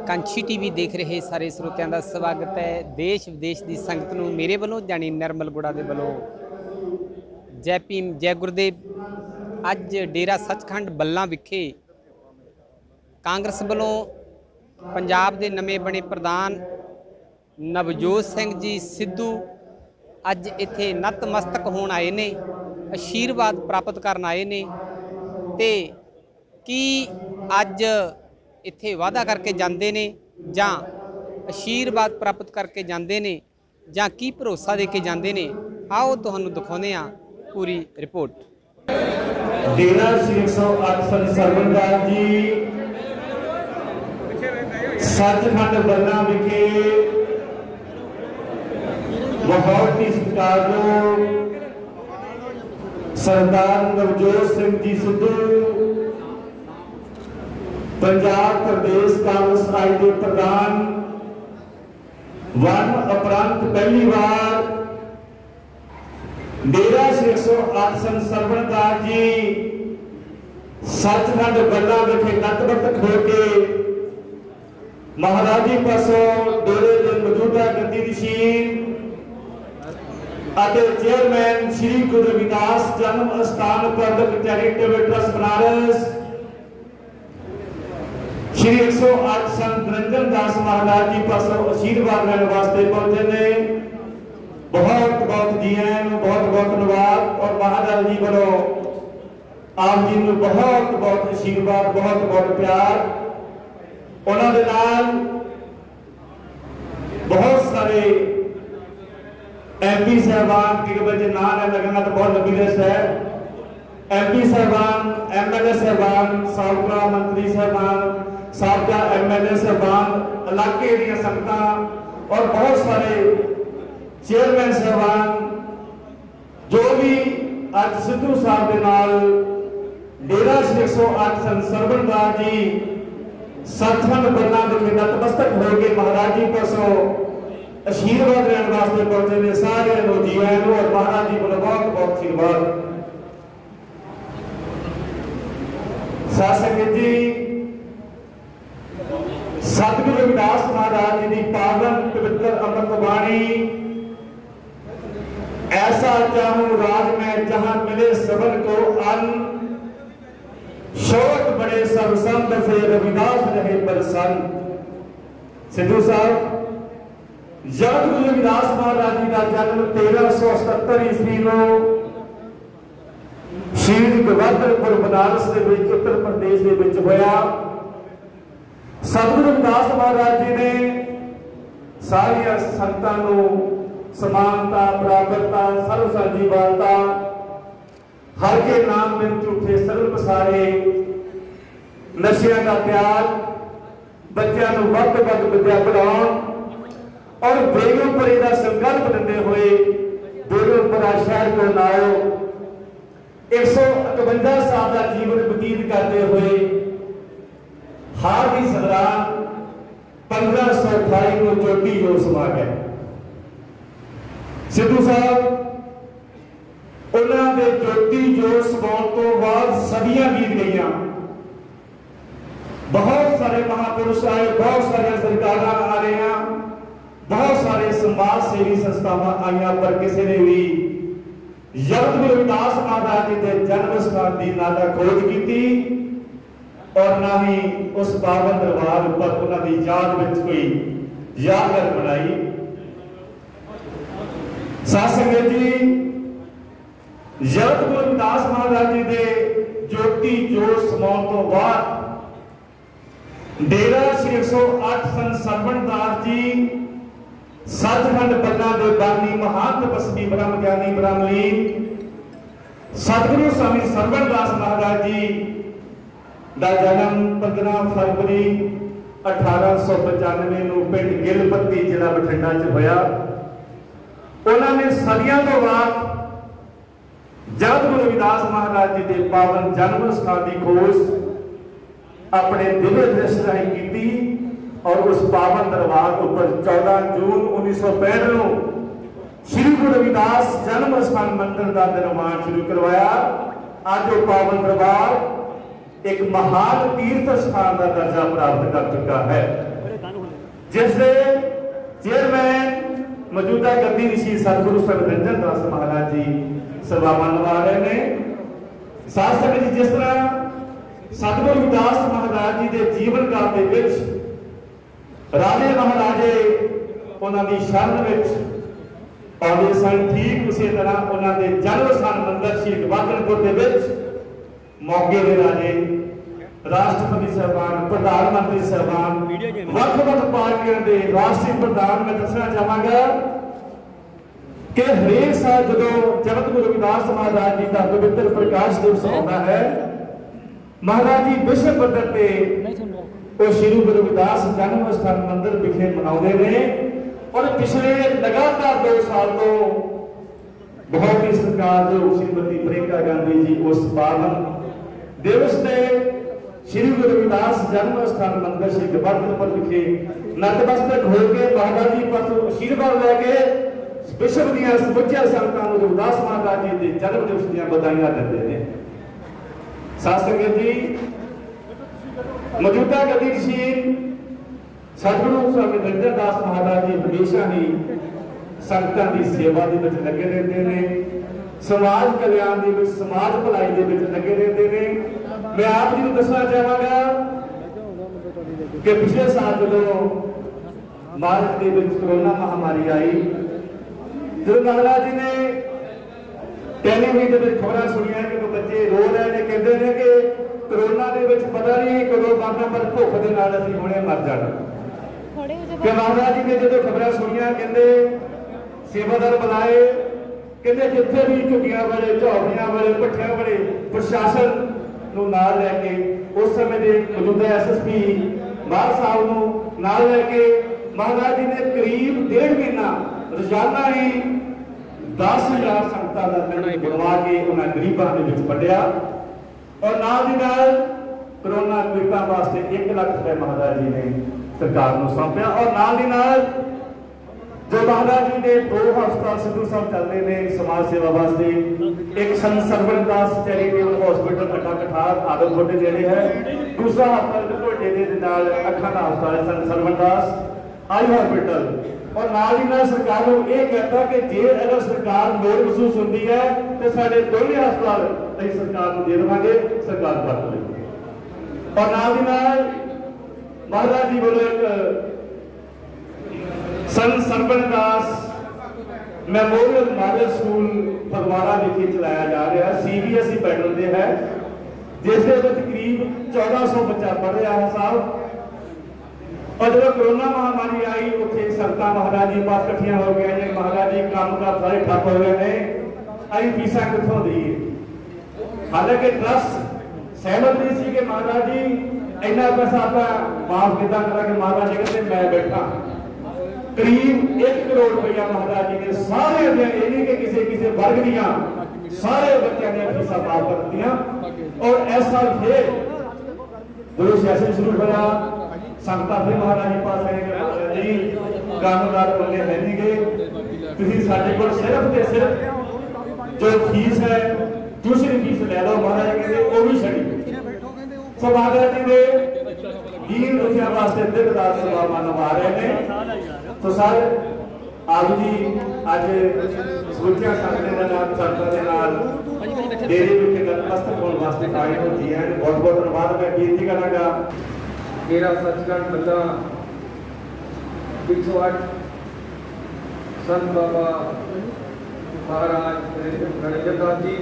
Kanchhi TV देख रहे सारे ਸਰੋਤਿਆਂ ਦਾ ਸਵਾਗਤ है। देश विदेश की संगत ਨੂੰ मेरे ਵੱਲੋਂ जानी निर्मल गुड़ा ਦੇ ਵੱਲੋਂ जय भीम जय गुरुदेव। ਅੱਜ डेरा सचखंड ਬੱਲਾ ਵਿਖੇ कांग्रेस ਵੱਲੋਂ पंजाब के नवे बने प्रधान नवजोत सिंह जी सिद्धू ਅੱਜ ਇੱਥੇ नतमस्तक होण आए ने, आशीर्वाद प्राप्त करन आए ने ते की ਅੱਜ ਇੱਥੇ वादा करके जाते ने जां आशीर्वाद प्राप्त करके जाते ने जां की भरोसा दे के जाते ने। आओ तुहानू दिखाउने आ पूरी रिपोर्ट। डेरा श्री 108 सरवणदास जी सचखंड बल्ला विखे बहुत ही सत्कारयोग सरदार नवजोत सिंह जी सिद्धू पंजाब प्रदेश कांग्रेस राज के प्रधान वन उपरंत पहली बार डेरा श्री 108 संत सरवणदास जी सचखंड बल्ला विखे नतमस्तक होके महाराजी पासों डेरे के मौजूदा गद्दी नशीन चेयरमैन श्री गुरु रविदास जन्म स्थान प्रबंधक चैरिटेबल ट्रस्ट बनारस श्री 108 संत निरंजन दास महाराज जी पासों आशीर्वाद लेने वास्ते पहुंचे ने। बहुत बहुत जी आयन, बहुत बहुत धन्यवाद और महाराज जी वालों आप जी को बहुत बहुत आशीर्वाद, बहुत बहुत प्यार। उन्होंने नाल बहुत सारे MP साहबान के बच्चे ना लगना तो बहुत लंबी लिस्ट है। MP साहबान, MLA साहबान, साबका मंत्री साहबान, साबका MLA साहबान, इलाके दी संगत और बहुत सारे चेयरमैन साहबान जो भी आज सिद्धू साहब के नाल डेरा श्री 108 संत सरवणदास जी सचखंड बल्ला विखे नतमस्तक होके महाराज जी पासों आशीर्वाद लेने वास्ते पहुंचे ने। सारे जी आयन और महाराज जी को बहुत बहुत आशीर्वाद। संगत जी सतगुरु रविदास महाराज जी की पावन पवित्र अमृत वाणी ऐसा चाहूं राज में जहां मिले सबन को अन्न शोक बड़े सब संत से रविदास रहे प्रसन्न। सिद्धू साहब जब गुरु रविदास महाराज जी का जन्म 1377 ईस्वी में श्री गवादरपुर बनारस के उत्तर प्रदेश के विच होया। सतगुरु रविदास महाराज जी ने सारिया संतां नूं समानता, बराबरता, सर्व साझीवालता, हर के नाम में झूठे सर्व पसारे, नशियां का त्याग, बच्चों को वध वध विद्या पढ़ाउण और बेगमपुरी का संकल्प देते हुए बेगमपुरा शहर को लाओ 151 साल का जीवन व्यतीत करते हुए हार की संग्राम 1528 को चोटी जो समा गए। सिद्धू साहब उन्होंने चोटी जो समाउण तो बाद सदियां बीत गई, बहुत सारे महापुरुष आए, बहुत सारे सरकार आ रहे हैं, बहुत सारे समाज सेवी संस्थावां आईया, पर किसी ने भी जगत गुरु रविदास महाराज जी के जन्म स्थान की ना खोज की और ना ही उस पावन दरबार पर उन्होंने याद में कोई यादगार बनाई। संगत जी जगत गुरु रविदास महाराज जी के ज्योति जोत समाउण तो बाद डेरा श्री 108 संत सरवणदास जी सचखंड बल्ला के बानी महान तपस्वी ब्रह्म ज्ञानी ब्रह्मलीन सतगुरु स्वामी सरवणदास महाराज जी का जन्म 15 फरवरी 1895 ਨੂੰ ਪਿੰਡ ਗਿਲਪੱਤੀ ਜ਼ਿਲ੍ਹਾ ਬਠਿੰਡਾ 'ਚ ਹੋਇਆ। ਉਹਨਾਂ ਨੇ ਸਦੀਆਂ ਤੋਂ ਬਾਅਦ ਜਦ ਗੁਰੂ ਰਵਿਦਾਸ ਮਹਾਰਾਜ ਜੀ ਦੇ ਪਾਵਨ ਜਨਮ ਸਥਾਨ ਦੀ ਖੋਜ अपने दिव्य दृष्टि राही की और उस पावन दरबार ऊपर 14 जून 1965 को श्री गुरु रविदास जन्म स्थान मंदिर का निर्माण शुरू करवाया। आज वो पावन दरबार एक महान तीर्थ स्थान का दर्जा प्राप्त कर चुका है। जिसके चेयरमैन मौजूदा गद्दी ऋषि सतगुरु सरबंजन दास महाराज जी सेवावां निभा रहे हैं। साथ संगत जी, जिस तरह सतगुरु रविदास महाराज जी के जीवन काल के विच राजे महाराजे उन्होंने शरण विच आते सन, ठीक उसी तरह उन्होंने जन्म स्थान मंदिर शहीद वाकनपुर के विच मौके के राजे, राष्ट्रपति साहबान, प्रधानमंत्री साहबान, वख-वख पार्टियों के राष्ट्रीय प्रधान, मैं दसना चाहांगा कि हरेक साल जो जगत गुरु रविदास महाराज जी का पवित्र प्रकाश दिवस आता है, महाराज जी विश्व पद्धर पे वो श्री गुरु रविदास जन्म स्थान मंदिर विखे मनाते हैं। और पिछले लगातार 2 साल तो बहुत ही सरकार जो श्रीमती प्रियंका गांधी जी उस पावन दिवस से श्री गुरु रविदास जन्म स्थान मंदिर श्री गवादरपुर विखे नतमस्तक होकर महाराज जी पासों आशीर्वाद लैके विश्व ਦੀਆਂ ਸਮੁੱਚੀਆਂ ਸੰਗਤਾਂ ਨੂੰ रविदास महाराज जी के जन्म दिवस ਦੀਆਂ ਵਧਾਈਆਂ ਦਿੰਦੇ ਨੇ। साध संगत जी, मौजूदा गद्दी ऋषि सतगुरु स्वामी रंजन दास महाराज जी हमेशा ही संगतां की सेवा दे विच लगे रहते हैं, समाज कल्याण दे विच, समाज भलाई दे विच लगे रहते हैं। मैं आप जी को दसना चाहांगा कि पिछले साल जो मार्च के विच कोरोना महामारी आई, जो महाराज जी ने टेलीविजन खबर सुनिया कि बच्चे रो रहे हैं, कहते हैं कि कोरोना के विच पता नहीं कदों मरना, पर भुख के नाल असीं हुणे मर जाना। कि महाराज जी ने जो खबर सुनिया, कहते सेवादार बुलाए, कहते जिथे भी झुग्गियां वाले, झौपड़ियां वाले, भट्ठियां वाले प्रशासन नूं नाल लैके उस समय के मौजूदा SSP मार साहब नूं नाल लैके महाराज जी ने करीब 1.5 महीना रोजाना ही 10,000 संगतां दा लंगर बनवा के उन्हां गरीबां दे विच वंडिया। और नाल दी नाल कोरोना पीड़ितां वास्ते 1 लाख रुपए महाराज जी ने सरकार नूं सौंपिया। और नाल दी नाल जो महाराज जी के 2 हस्पताल सिद्धू साहब चलते हैं समाज सेवा वास्ते, एक संत सरवण दास चैरिटेबल हॉस्पिटल अड्डा कठार आदमपुर के नेड़े है, दूसरा हस्पताल ढोडे के नाल अखां दा हस्पताल संत सरवण दास आई हॉस्पिटल। और नाल ही नाल सरकार को यह कहता कि जे अगर सरकार लोड़ महसूस होती है तो साडे दोनों हस्पताल असीं सरकार को दे देवांगे, सरकार वरत लेगी। और नाल ही नाल महाराज जी बोले एक संत सरवण दास मैमोरियल मॉडल स्कूल फगवाड़ा विखे चलाया जा रहा है, CBSE पैटर्न से है, जिसके करीब 1400 बच्चा पढ़ रहा है साहब। और जब कोरोना महामारी आई उत्थे संगतां महाराज जी पास इकट्ठियां हो गई ने, महाराज जी काम काज सारे ठप हो गए हैं, असीं फीसां कित्थों दईए। हालांकि ट्रस्ट सहमत नहीं सी कि महाराज जी इन्ना पैसा आप माफ किदां करांगे। महाराज जी कहते मैं बैठा, करीब 1 करोड़ रुपया महाराज जी ने सारे नहीं कि किसी वर्ग दियां सारे बच्चों दी फीसां माफ कर दियां। और इस साल फिर जो सैशन शुरू होया, संगतां फिर महाराज जी पास आए कि महाराज जी कामगार बंदे है नहीं गए, तुसीं साडे कोल सिर्फ ते सिर्फ जो फीस है ट्यूशन फीस ले लो। महाराज जी कहते वो भी छड़ी। सो महाराज जी ने दीन दुखिया वास्ते दिन रात सेवा निभा रहे हैं। तो सर आप जी अज सोचिया संगतां दे नाल संगतां दे नाल डेरे विखे नतमस्तक होण वास्ते आए हो जी हैं, बहुत बहुत धन्यवाद। मैं बेनती करांगा डेरा सचखंड बल्ला 108 संत बाबा महाराज रंजन दास जी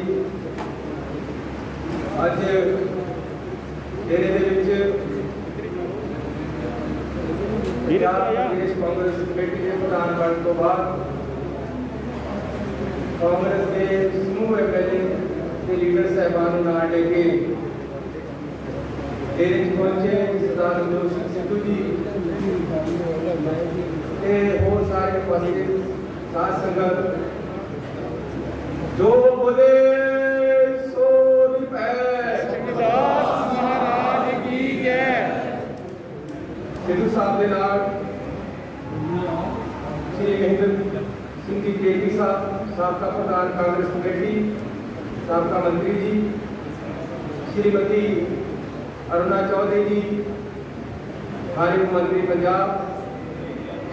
अज डेरे दे विच प्रदेश कांग्रेस कमेटी के प्रधान बनने तो बाद कांग्रेस के समूह MLA के लीडर साहबान नाल लेके डेरे पहुंचे सरदार मनोज सिंह सिद्धू जी और सारे उपस्थित साध संगत जो बोले सो रविदास महाराज की जय। सिद्धू साहब के नाल श्री महेंद्र सिंह जी केटी साहब साबका प्रधान कांग्रेस कमेटी, साबका मंत्री जी श्रीमती अरुणा चौधरी जी, हारी मंत्री पंजाब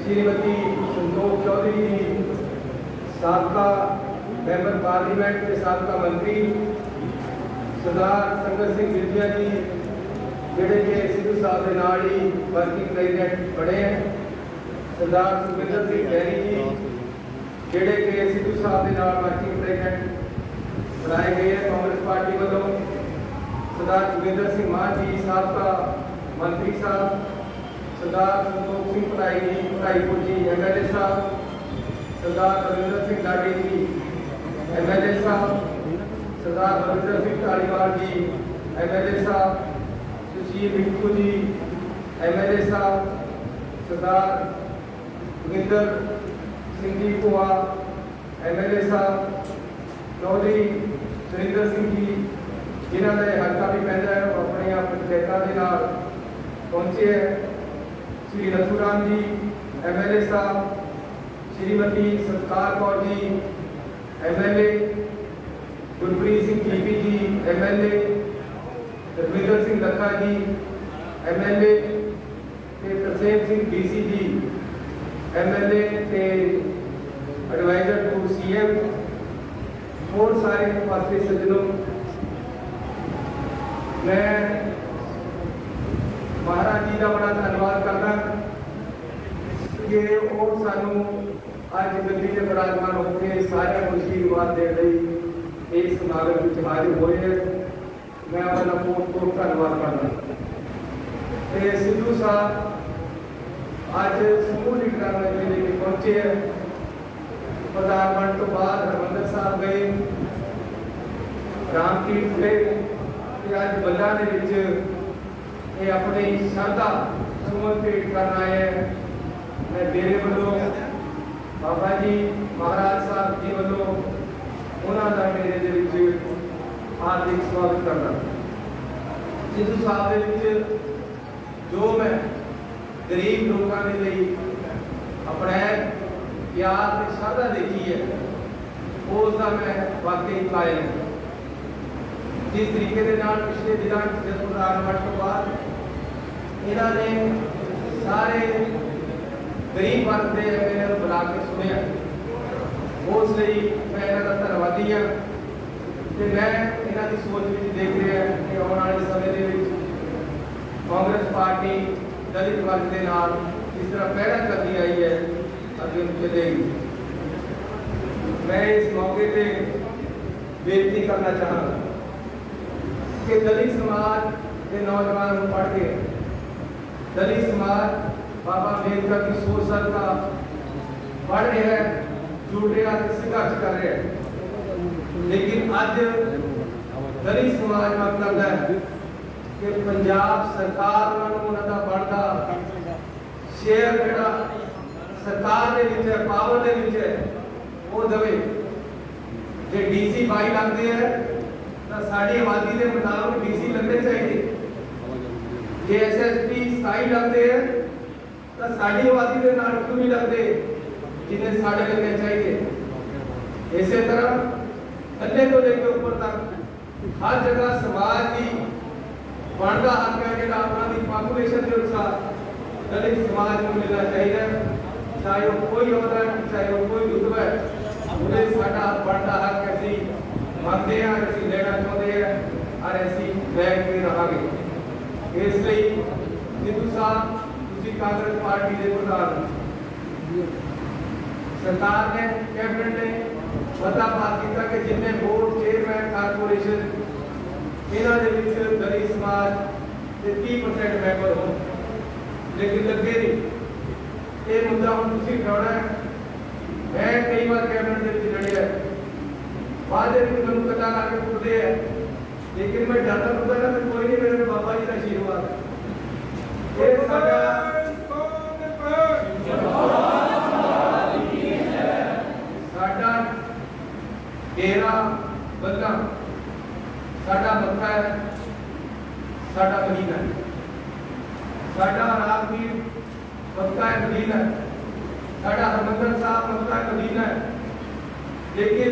श्रीमती संतोष चौधरी जी साबका मैंबर पार्लीमेंट के साबका मंत्री, सरदार संगत सिंह विद्या जी ਜਿਹੜੇ कि सिद्धू साहब के नाल ही वर्किंग प्रेजिडेंट बने हैं, सरदार सुखविंदर सिंह गैरी जी ਜਿਹੜੇ कि सिद्धू साहब के नाल वर्किंग प्रेजिडेंट बनाए गए हैं कांग्रेस पार्टी वालों, सरदार जोगिंदर सिंह मान जी साबका मंत्री साहब, सरदार संतोष सिंह पढ़ाई जी पढ़ाईपुर जी MLA साहब, सरदार रविंदर सिंह लाडी जी MLA साहब, सरदार रविंदर सिंह धालीवाल जी MLA साहब, सुशील मिट्टू जी MLA साहब, सरदार जोगिंदर सिंह जी कुआ MLA साहब, चौधरी सुरिंदर सिंह जी जिन्हों का हल्का भी पैदा है अपने पंचायतों के नाल पहुंचे है, श्री नथूराम जी MLA साहब, श्रीमती सत्कार कौर जी MLA, गुरप्रीत सिंह जीपी जी MLA, धर्मेंद्र सिंह लखा जी MLA, तरसेम सिंह DC जी MLA ते एडवाइजर टू CM, और सारे पार्टी सज्जनों, मैं महाराज जी का बड़ा धन्यवाद करना कि वो सानू अज गद्दी के विराजमान होकर सारे खुशी विवाद दे रही इस समागम में हाजिर हुए हैं। मैं अपना बहुत धन्यवाद करना। सिद्धू साहब अज समूह लीडर जिले में पहुंचे हैं, प्रधानमंत्री तो बाद हरमंदर साहब गए, रामकीर्त गए, अज बल्ला के अपनी श्रद्धा सुमन भेंट करना है। मैं मेरे वालों बाबा जी महाराज साहब जी वालों उन्होंने मेरे हार्दिक स्वागत करना। सिद्धू साहब के जो मैं गरीब लोगों के लिए अपने प्यार की श्रद्धा देखी है उसका मैं वाकई कायल हूँ। जिस तरीके के नाल पिछले दिनों जब प्रधानमंत्री तो बाद इन्होंने सारे गरीब वर्ग के MLA बुला के सुनिया, उसलिए मैं इन्हों का धन्यवादी हाँ। तो मैं इन्हों की सोच में देख रहा कि आने वाले समय के कांग्रेस पार्टी दलित वर्ग के नाल जिस तरह पहला करती आई है अगे चलेगी। मैं इस मौके पर बेनती करना चाहूँगा कि दलित समाज के नौजवान पढ़ के दलित समाज बाबा अम्बेडकर की सोच का पढ़ रहे हैं, जुड़ रहे हैं, संघर्ष कर रहे हैं, लेकिन अज दलित समाज मंग करता है कि पंजाब सरकार उन्होंने बढ़ता शेयर जोड़ा सरकार के विच है, पावर के विच है, वो दवे। जे DC 22 लगते हैं तो साड़ी आबादी के मुताबिक DC लगने चाहिए, जे SSP 27 लगते हैं तो साड़ी आबादी के नाल क्यों नहीं लगते जिन्हें साढ़े लगने चाहिए। इसी तरह थल्ले को लेकर ऊपर तक हर जगह समाज की बनता हक है जो अपनी पॉपुलेशन के अनुसार दलित समाज को मिलना चाहिए, चाहे वो कोई होता है चाहे वो कोई रुतबा है, उन्हें साडा बनता हक ऐसी मांगते हैं, ऐसी लेना चाहते हैं और ऐसी बैग में रहांगे। इसलिए सिद्धू साहब कांग्रेस पार्टी के प्रधान सरकार ने कैबिनेट ने पता पास किया कि जिन्हें बोर्ड चेयरमैन कारपोरेशन इन्होंने दलित समाज के 30% मैंबर हो, लेकिन लगे नहीं। ये मुद्दा हम उठाना है। मैं कई बार कैबिनेट के लड़िया बाद मैं पता करके पूछते हैं, लेकिन मैं डरता पूछता ना कोई नहीं, मेरे बाबा जी का आशीर्वाद साडा डेरा बदला साडा मक्का है, साडा मदीना है, साडा राजगीर मक्का है मदीना है, साडा हरमंदर साहब मक्का है मदीना है, लेकिन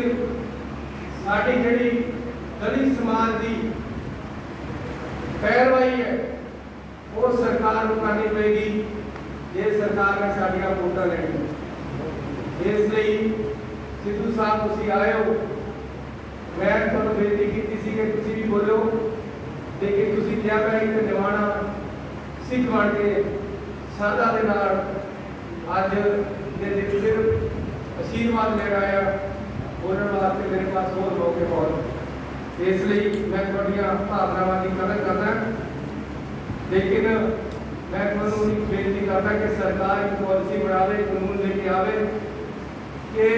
साडी जिहड़ी दलित समाज की पैरवाई है वो सरकार को करनी पड़ेगी। ਜੇ ਸਰਕਾਰ ਨੇ ਸਾਡੀਆਂ ਵੋਟਾਂ ਲੈਣੀਆਂ। ਇਸ ਲਈ ਸਿੱਧੂ ਸਾਹਿਬ ਤੁਸੀਂ ਆਏ ਹੋ, ਮੈਂ ਤੁਹਾਨੂੰ ਬੇਨਤੀ ਕੀਤੀ ਸੀ ਕਿ ਤੁਸੀਂ ਵੀ ਬੋਲੋ, ਲੇਕਿਨ ਤੁਸੀਂ ਕਿਹਾ ਮੈਂ ਇੱਕ ਨਿਵਾਣਾ ਸਿੱਖ ਬਣ ਕੇ ਸ਼ਰਧਾ ਦੇ ਨਾਲ ਅੱਜ ਦੇ ਦਿਨ ਸਿਰਫ ਆਸ਼ੀਰਵਾਦ ਲੈਣ ਆਇਆ, ਬੋਲਣ ਵਾਸਤੇ ਮੇਰੇ ਪਾਸ ਹੋਰ ਮੌਕੇ ਬਹੁਤ। ਇਸ ਲਈ ਮੈਂ ਤੁਹਾਡੀਆਂ ਭਾਵਨਾਵਾਂ ਦੀ ਕਦਰ ਕਰਦਾ, ਲੇਕਿਨ मैं ਤੁਹਾਨੂੰ एक बेनती करता कि सरकार एक पॉलिसी बनावे, कानून लेके आवे कि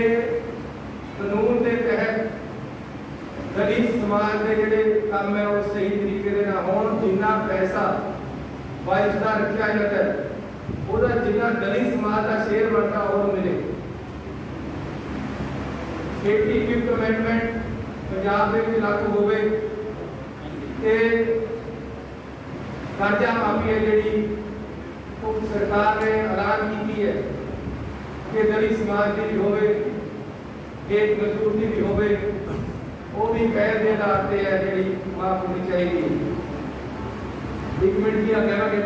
कानून के तहत दलित समाज के जोड़े काम है वो सही तरीके से ना हो। जिन्ना पैसा वाइफ का रखा जाता है वो जिन्ना दलित समाज का शेयर बनता और मिले। सेफ्टी फिफ्थ अमेंडमेंट पंजाब में लागू होवे कि कर्जा माफी है जी सरकार ने ऐलान की है कि दलित समाज की भी होवे, एक मजदूर की भी होवे, वो भी कैद के आधार से है जी माफ होनी चाहिए। एक मिनट की कहना कि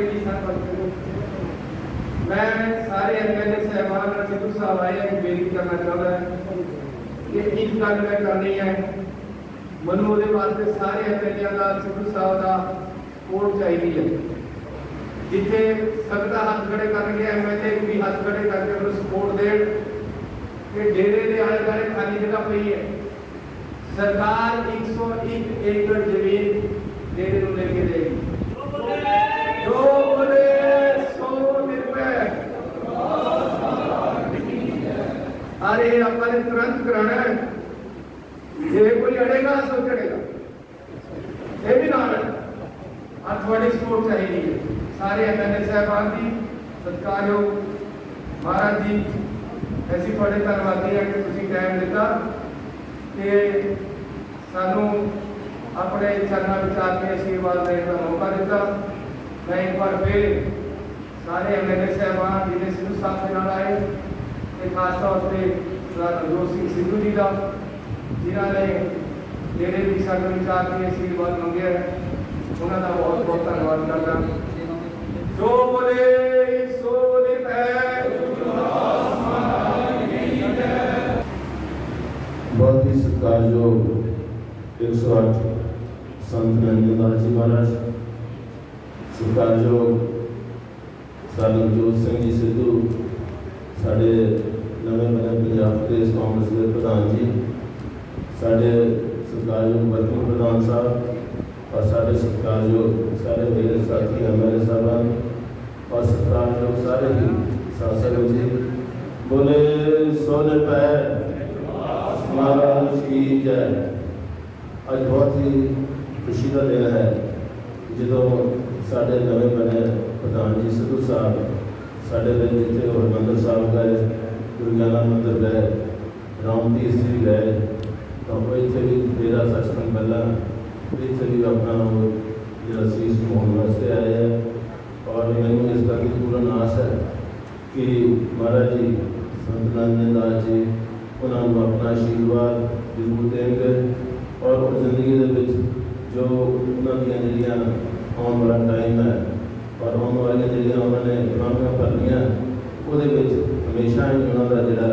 मैं सारे MLA साहबान सिद्धू साहब आए हैं बेनती करना चाहता है कि एक गल मैं करनी है, मनु वो वास्ते सारे MLA का सिद्धू साहब का सपोर्ट चाहिए है। जिथे सकता हाथ खड़े करके MLA भी हाथ खड़े करके उन्हें सपोर्ट दे कि डेरे के आले दुआले खाली जगह पई है, सरकार 101 एकड़ जमीन डेरे को लेके देगी। जो बोले 100 रुपए अरे अपन तुरंत कराना है, जे कोई अड़ेगा सो चढ़ेगा, ये भी ना और थोड़ी सपोर्ट चाहिए सारे MLA साहबान की। सत्कारयोग महाराज जी ऐसी थोड़े धन्यवादी है कि तुसीं टाइम दिता कि सानू अपने चरणों विचार के आशीर्वाद देने का मौका दिता। मैं एक बार फिर सारे MLA साहबान जिन्हें सिद्धू साहब के नाल आए ते खास तौर पर नवजोत सिंह सिद्धू जी का जिन्होंने मेरे भी सारे विचार के आशीर्वाद मंगे है, उन्होंने बहुत बहुत धन्यवाद करता। जो बोले सो बहुत ही सत्कारयोग 108 संत नंदलाल जी महाराज, सत्कारयोग नवजोत सिंह जी सिद्धू साढ़े नवे बने पंजाब प्रदेश कांग्रेस के प्रधान जी, साढ़े सत्कारयोग वर्किंग प्रधान साहब और साढ़े सत्कारयोग सारे मेरे साथी MLA साहबान और सत्कारयोग सारे ही शासक जी। बोले सोने पे महाराज की जय। आज बहुत ही खुशी का दिन है जो साढ़े नवे बने प्रधान जी सिद्धू साहब साढ़े दिन जिथे हरमंदिर साहब गए, दुर्गाना मंदिर गए, रामतीर्थ जी गए, तो इतने भी डेरा सचखंड बल्ला इतने भी अपना जो शीश मोहन वास्ते आए हैं। और मैंने इस बात की पूर्ण आस है कि महाराज जी संत नंदलाल जी उन्होंने अपना आशीर्वाद जरूर देंगे और जिंदगी के जो उन्होंने जड़ियाँ आने वाला टाइम है और आने वाली जड़ियाँ उन्होंने कामियां भरनियाँ वो हमेशा ही उन्होंने जोड़ा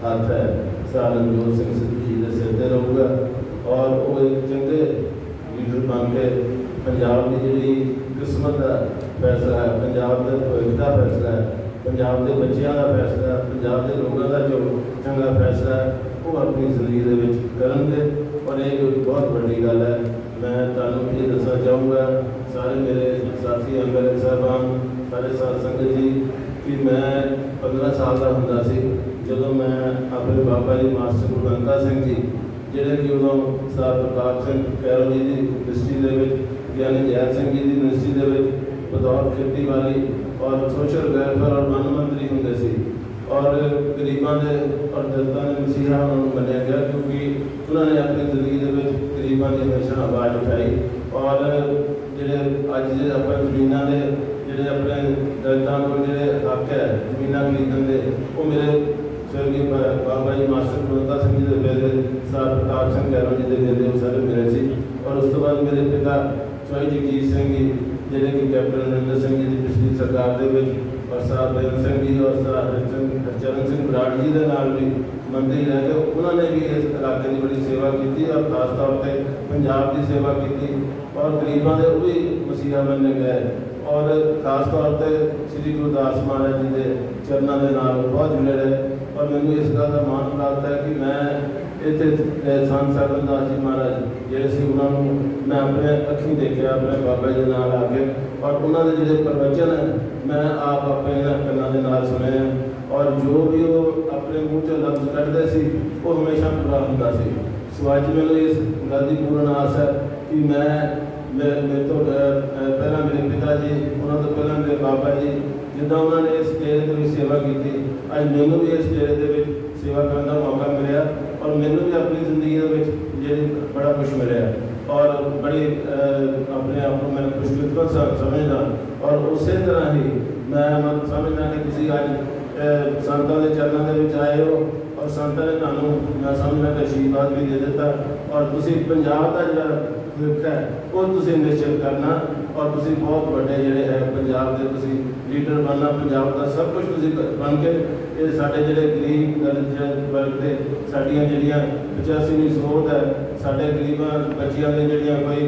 हाथ है साल नवजोत सिंह सिद्धू जी के सिर पर रहूगा और वो एक चंगे लीडर बन के पंजाब की जी किस्मत का फैसला है, पंजाब के भविष्य का फैसला है, पंजाब के बच्चों का फैसला है, पंजाब के लोगों का जो चंगा फैसला है वो अपनी जिंदगी के करेंगे। और एक बहुत बड़ी गल है, मैं तुहानूं ये दसना चाहूँगा सारे मेरे साथी MLA साहबान सारे साथ संगत जी कि मैं 15 साल का होंदा सी जदों मैं अपने बाबा जी मास्टर गुरबंता सिंह जी जिहड़े कि उदों सर प्रताप सिंह कैरो जी की यूनिवर्सिटी ज्ञानी जैल सिंह जी की यूनिवर्सिटी बतौर खेतीबाड़ी और सोशल वेलफेयर और वन मंत्री होंगे सी और गरीबों के और दलितों ने मसीहा उन्होंने मनिया गया क्योंकि उन्होंने अपनी जिंदगी के गरीबों की हमेशा आवाज़ उठाई। और जोड़े अज जो अपने जमीन के जोड़े अपने दलितों को जोड़े हक है जमीन खरीदने के वो मेरे स्वर्गीय बाबा जी मास्टर गुरबंता सिंह जी के बेले सर प्रताप सिंह कैरो जी के बेले सारे मेरे सी। और उस तो बाद मेरे पिता चौधरी जगजीत सिंह जी जोड़े कि कैप्टन अमरिंदर सिंह जी की पिछली सरकार के और साहब बेन सिंह जी और हरचरण सिंह बराड़ जी के नाल भी मंत्री रह के उन्होंने भी इस इलाके की बड़ी सेवा की और खास तौर पर पंजाब की सेवा की और गरीबों के भी मसीहा बनने गए और खास तौर पर श्री गुरदास महाराज जी के चरणों के नाल बहुत जुड़े रहे और मैंने इस गल का मान प्राप्त है कि मैं इतने संत सरबन दास जी महाराज जे सी उन्होंने मैं अपने अखी देखे अपने बाबा जी नाल आके और उन्होंने जो प्रवचन है मैं आप अपने कन्ना के नाल सुने और जो भी वो अपने मुँह चो लफ्ज कटते सी वो हमेशा पूरा होंदा सी। सो अज मैंने इस गल की पूर्ण आस है कि मेरे तो पहला मेरे पिता जी उन्होंने तो पहला मेरे बाबा जी जिदा उन्होंने इस डेरे की सेवा की अज मैनू भी इस डेरे के सेवा करने का मौका मिले और मैनू भी अपनी जिंदगी जी बड़ा कुछ मिले और बड़ी अपने आप को मैं खुशकिस्मत समझना और उस तरह ही मैं समझना कि तुम अज संतां के चरणों के आए हो और संतां ने तुहानूं मैं समझना कि आशीर्वाद भी दे दिता और तुम पंजाब का जो भविख है वो तुम निश्चित करना और तुम बहुत बड़े जोड़े है पंजाब के लीडर बनना पंजाब का सब कुछ तुम बन के ये साढ़े जोड़े गरीब दलित वर्ग के साड़ियाँ जड़ियाँ 85वीं सोच है साढ़े गरीबों बच्चियों की जड़ियाँ कोई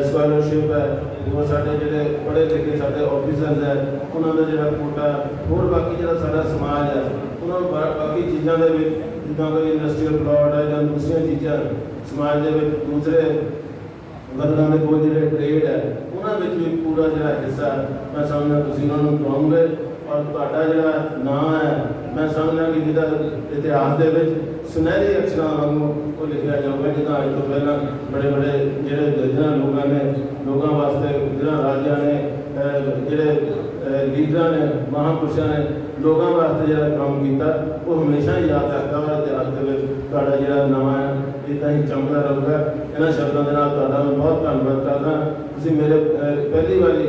स्कॉलरशिप है वो साढ़े जोड़े पढ़े लिखे साढ़े ऑफिसर्स है उन्होंने जो कोटा होर बाकी जो सारा समाज है उन्होंने बाकी चीज़ों के जिदा कोई इंडस्ट्रीयल प्लॉट है या दूसरिया चीज़ा समाज के दूसरे वर्गों के कोई जो ट्रेड है उन्होंने भी पूरा जो हिस्सा मैं समझना तुम उन्होंने पाओगे और ਤੁਹਾਡਾ ਜਿਹੜਾ ਨਾਂ है मैं समझना कि जिदा इतिहास के सुनहरे अक्षरों वांगू वो लिखा जाऊगा जिदा अज तो पहला बड़े बड़े जोड़े जिन्होंने लोगों ने लोगों वास्ते जिन्होंने राजा ने जोड़े लीडर ने महापुरुषों ने लोगों वास्ते जो काम किया वो हमेशा ही याद रखता और इतिहास के जो नाम है इदा ही चमकता रहूगा। इन्होंने शब्दों के नाल मैं बहुत धन्यवाद करदा। तुसीं मेरे पहली बारी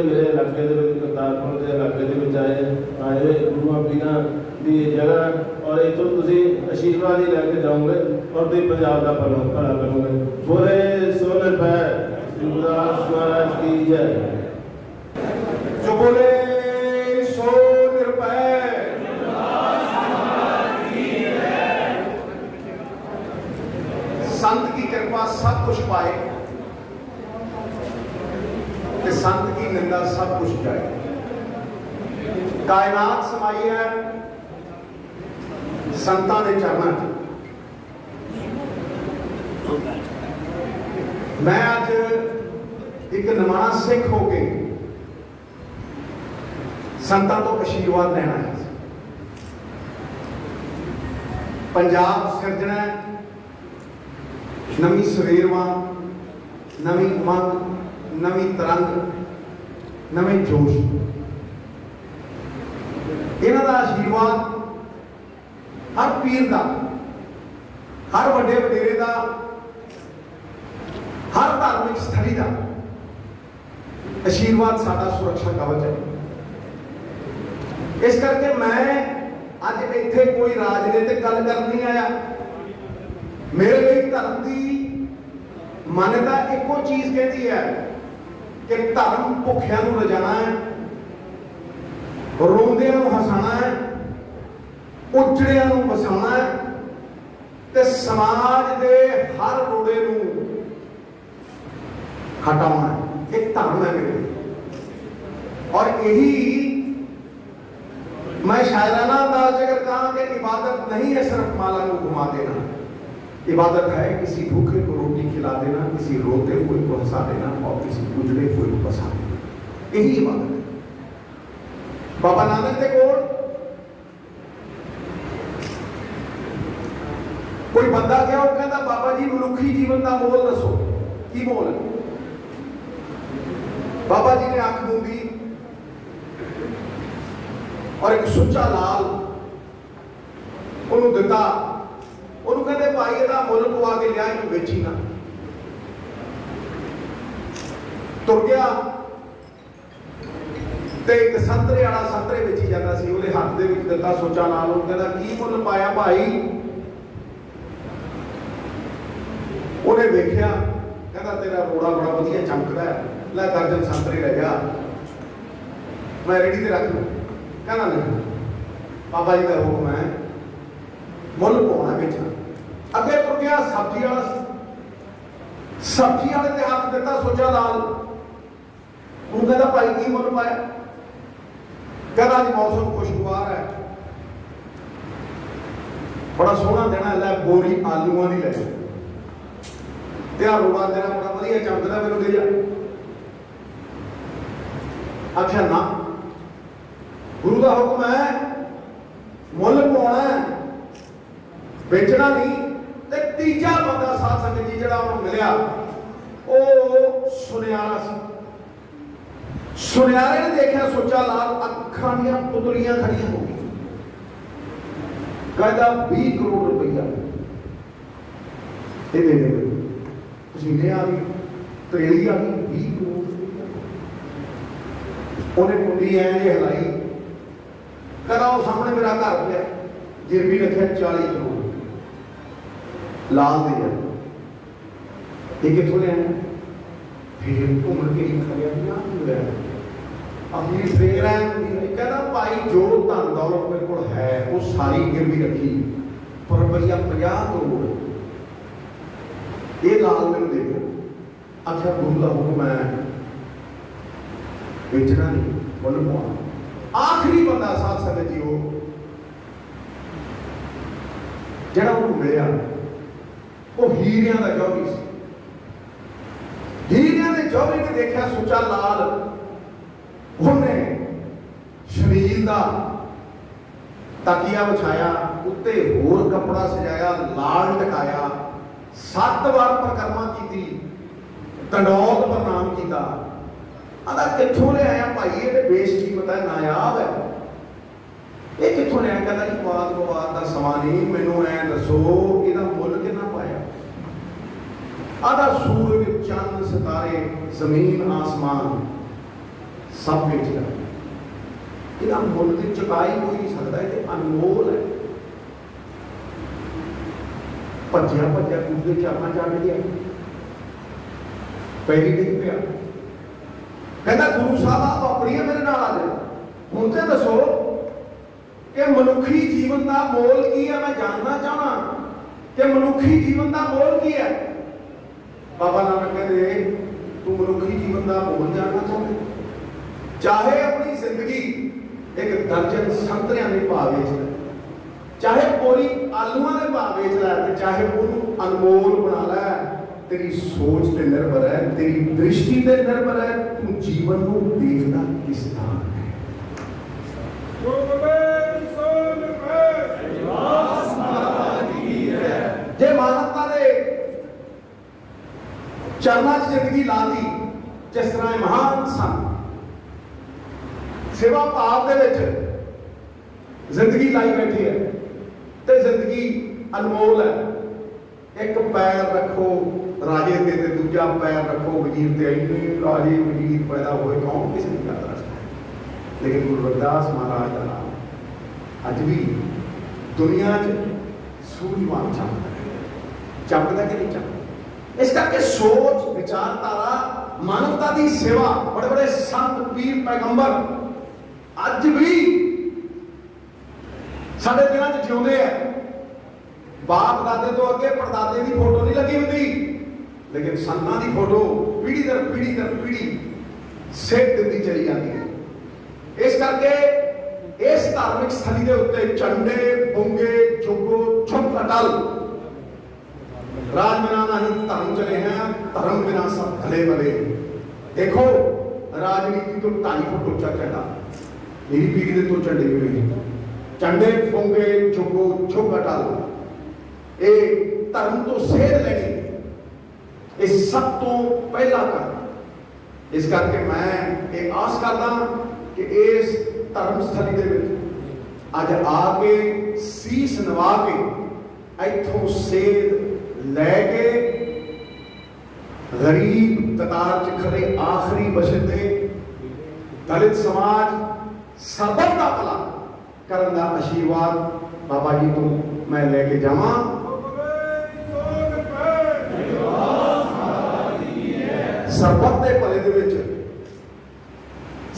मेरे इलाके के करतारपुर के इलाके आए गुरुआ पीरां की जगह और इतों तुसीं आशीर्वाद ही लैके जाओगे और तुसीं पंजाब का भला करोगे। बोले सो निरभै गुरदास महाराज की जय। जो बोले सो निरभै संत की कृपा सब कुछ पाए ते संत की निंदा सब कुछ जाए। कायनात समाई है संतां दे चरणों च। मैं अज एक नवां सिख हो के संतां तो आशीर्वाद लेना है। पंजाब सिरजना नवी सवेरवा नवी उमंग नवी तरंग नवे जोश इन्हां दा आशीर्वाद हर पीर का हर वड्डे वडेरे का हर धार्मिक स्थली का आशीर्वाद साडा सुरक्षा कवच है। इस करके मैं अज इत्थे कोई राजनीतिक गल कर नहीं आया। मेरे लिए धर्म की मान्यता एको चीज कहती है कि धर्म भुखिया रजाना है, रोंदिया हसाना है, उजड़िया बसाना है ते समाज के हर रोड़े हटाना है। एक धर्म है मेरे और यही मैं शायराना अंदाज अगर कहा कि इबादत नहीं है सिर्फ माला को घुमा देना, इबादत है किसी भूखे को रोटी खिला देना, किसी रोते हुए को हंसा देना और किसी उजड़े हुए को बसा देना। यही इबादत है। बाबा नानक के कोल कोई बंदा गया वो कहता बाबा जी मनुखी जीवन का मोल दसो की मोल है। बाबा जी ने अख मूंदी और एक सुच्चा लाल उन्होंने दिता। उन्होंने कहते भाई ਇਹਦਾ ਮੁੱਲ ਪਵਾ ਕੇ ਲਿਆ ਇਹਨੂੰ ਵੇਚੀ ਨਾ। ਤੁਰ ਗਿਆ ਤੇ ਇੱਕ ਸੰਤਰੇ ਵਾਲਾ ਸੰਤਰੇ ਵੇਚੀ ਜਾਂਦਾ ਸੀ, ਉਹਦੇ ਹੱਥ ਦੇ ਵਿੱਚ ਦਿੱਤਾ ਸੋਚਾ ਨਾਲ। ਉਹ ਕਹਿੰਦਾ ਕੀ ਮੁੱਲ ਪਾਇਆ ਭਾਈ? ਉਹਨੇ ਵੇਖਿਆ ਕਹਿੰਦਾ ਤੇਰਾ ਰੋੜਾ ਬੜਾ ਵਧੀਆ ਚਮਕਦਾ ਹੈ, ਲੈ ਦਰਜਨ ਸੰਤਰੇ ਲੈ ਜਾ। मैं रेडी ते रख लूँ। कहना नहीं, बाबा जी का हुक्म है मुल पाना बेचना। अगे तुर गया सब्जी वाला, सब्जी वाले ने हाथ दिता सोचा लाल, उन्होंने कहता भाई की मुल पाया? कहता जी मौसम खुशगवार है, बड़ा सोहना देना है, बोरी आलूआं दी ले ते रोड़ा देना बड़ा वधिया चमकदा, मैनूं दे जा। आख्या ना, गुरु का हुक्म है मुल पाना है, बेचना नहीं। ते तीजा बंदा साध संगत जी जिहड़ा उन्होंने मिलिया वो सुनियारा सी। सुनियारे ने देखा सोचा लाल, अखां दियां पुतलियां खड़ियां हो गई। कहता 20 करोड़ रुपया ये दे दे, पसीने आ गई, त्रेली आ गई, 20 करोड़ रुपया। उन्हें कुंडी ऐ हिलाई, कहता वो सामने मेरा घर पिया, गिरवी रखा 40 करोड़ लाल दे जा। ये कितों लिया? फिर घूम के खड़िया अपनी ट्रेन है। कहना भाई जो धन दौलत मेरे को है वो सारी गिरवी रखी, पर रुपया 50 करोड़ ये लाल मैंने दे दो। आखिर गुरु का हुक्म है बेचना नहीं, मुल पाना। आखिरी बंदा साध संगत जी वो जरा उन्होंने मिलिया वो हीरिया का जौहरी सी। हीरिया ने जौहरी ने देखा सोचा लाल, उन्हें शरीर का तकिया बिछाया, उत्ते होर कपड़ा सजाया, लाल टकाया, 7 बार परिक्रमा की, तंडौत प्रणाम किया। आदा कितों ले आया भाई, ये बेइज्जती पता है नायाब है, ये कितों ले आया? कहता जी बात बवाद का समा नहीं, मैनू ऐ दसो इहदा मुल कितना पाया? आधा सूरज चंद सितारे जमीन आसमान सब बेच गया, इहदा मुल की चुकाई कोई नहीं सकता, ये अनमोल है। भज्या भज्या कूदे चापा चढ़ गया, पैरी डिग पिया। कहता गुरु साहब आप अपनी मेरे नाल आ जाओ, हुण ते दसो कि मनुखी जीवन का मोल की है? मैं जानना चाहना कि मनुखी जीवन का मोल की है। बाबा नानक कहते तू मनुखी जीवन का मोल जानना चाहते? चाहे अपनी जिंदगी एक दर्जन संतरियां के भाव बेच ले, चाहे पूरी आलूआं के भाव बेच लै, चाहे उन्होंने अनमोल बना लै, तेरी सोच पे निर्भर है, तेरी दृष्टि पे निर्भर है, तू जीवन को देखना किस तरह है। जे मानवता दे चरणा च जिंदगी ला दी, जिस तरह महान सन, सेवा भाव दे विच जिंदगी लाई बैठी है, तो जिंदगी अनमोल है। एक पैर रखो राजे ते दूजा पैर रखो वजीर ते, राजे वजीर पैदा हुए कौन किसी नहीं कर सकता। लेकिन गुरु रविदास महाराज का नाम अज भी दुनिया च सूझवान चमकदा कि नहीं चमकदा? इस करके सोच विचारधारा मानवता की सेवा, बड़े बड़े संत पीर पैगंबर अज भी साडे दिलों च जिउंदे हैं। बाप दादे तो अगे परदादे की फोटो नहीं लगी होती, लेकिन संतां की फोटो पीढ़ी दर पीढ़ी सेक दी चली जाती है। इस करके इस धार्मिक स्थली के उत्ते चंडे बुंगे चुगो छुप अटल, राज बिना नहीं धर्म चले हैं, धर्म बिना सब भले भले। देखो राजनीति तो 2.5 फुट उच्चा झंडा, मेरी पीढ़ी के तो झंडे मिले, चंडे बुंगे चुगो छुप अटल, ये धर्म तो सेध लेनी, ये सब तो पहला कर। इस करके मैं ये आस करदा कि इस धर्म स्थली दे विच अज आके शीश नवा के इथों सेध लैके गरीब कतार च खड़े आखिरी बशिंदे दलित समाज सबक का भला करने का आशीर्वाद बाबा जी को मैं लेके जावां। सरबत के भले दे विच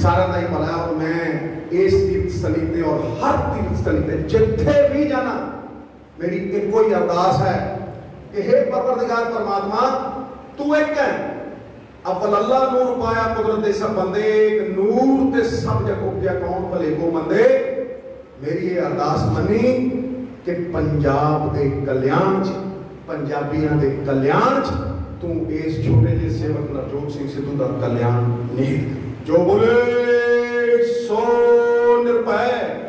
सारा का ही भला है। और मैं इस तीर्थस्थली ते और हर तीर्थस्थली ते जिथे भी जाना मेरी एको ही अरदास है कि हे परवरदिगार परमात्मा तू एक है, अव्वल अल्लाह नूर पाया कुदरत दे सब बंदे, एक नूर ते सब जग उपजया कौन भले को मंदे। मेरी ये अरदास मनी कि पंजाब दे कल्याण च, पंजाबियों दे कल्याण च तू इस छोटे जे सेवक नवजोत सिंह सिद्धू का कल्याण नहीं। जो बोले सो निर्भय।